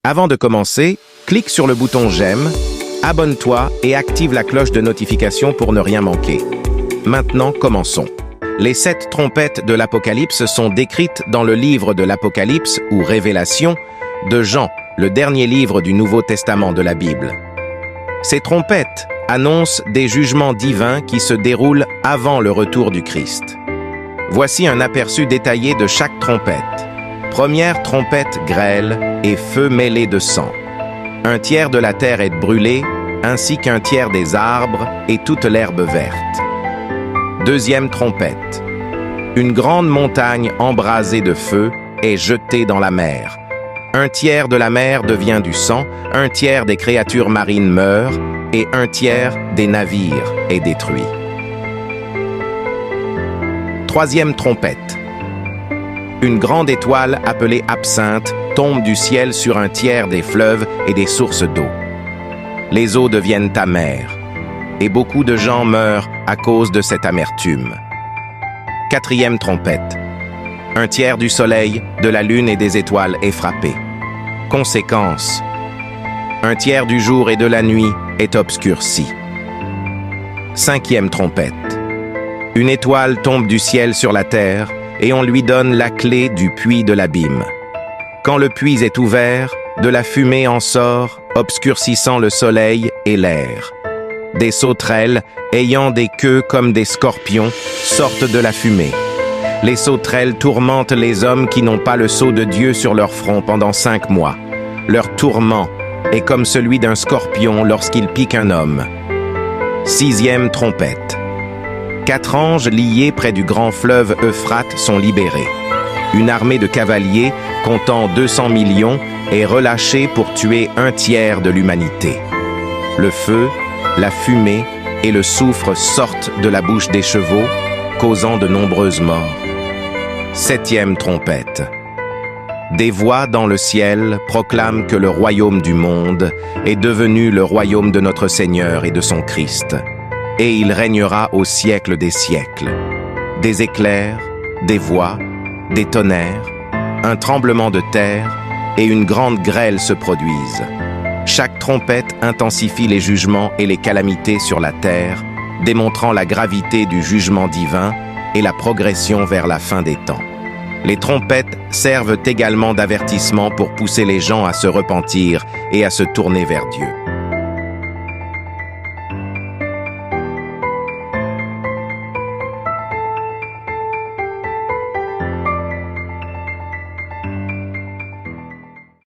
Avant de commencer, clique sur le bouton j'aime, abonne-toi et active la cloche de notification pour ne rien manquer. Maintenant, commençons. Les 7 trompettes de l'Apocalypse sont décrites dans le livre de l'Apocalypse ou Révélation de Jean, le dernier livre du Nouveau Testament de la Bible. Ces trompettes annoncent des jugements divins qui se déroulent avant le retour du Christ. Voici un aperçu détaillé de chaque trompette. Première trompette grêle et feu mêlé de sang. Un tiers de la terre est brûlé, ainsi qu'un tiers des arbres et toute l'herbe verte. Deuxième trompette. Une grande montagne embrasée de feu est jetée dans la mer. Un tiers de la mer devient du sang, un tiers des créatures marines meurent et un tiers des navires est détruit. Troisième trompette. Une grande étoile appelée Absinthe tombe du ciel sur un tiers des fleuves et des sources d'eau. Les eaux deviennent amères, et beaucoup de gens meurent à cause de cette amertume. Quatrième trompette. Un tiers du soleil, de la lune et des étoiles est frappé. Conséquence. Un tiers du jour et de la nuit est obscurci. Cinquième trompette. Une étoile tombe du ciel sur la terre, et on lui donne la clé du puits de l'abîme. Quand le puits est ouvert, de la fumée en sort, obscurcissant le soleil et l'air. Des sauterelles, ayant des queues comme des scorpions, sortent de la fumée. Les sauterelles tourmentent les hommes qui n'ont pas le sceau de Dieu sur leur front pendant 5 mois. Leur tourment est comme celui d'un scorpion lorsqu'il pique un homme. Sixième trompette. 4 anges liés près du grand fleuve Euphrate sont libérés. Une armée de cavaliers, comptant 200 millions, est relâchée pour tuer un tiers de l'humanité. Le feu, la fumée et le soufre sortent de la bouche des chevaux, causant de nombreuses morts. Septième trompette. Des voix dans le ciel proclament que le royaume du monde est devenu le royaume de notre Seigneur et de son Christ. Et il régnera au siècle des siècles. Des éclairs, des voix, des tonnerres, un tremblement de terre et une grande grêle se produisent. Chaque trompette intensifie les jugements et les calamités sur la terre, démontrant la gravité du jugement divin et la progression vers la fin des temps. Les trompettes servent également d'avertissement pour pousser les gens à se repentir et à se tourner vers Dieu.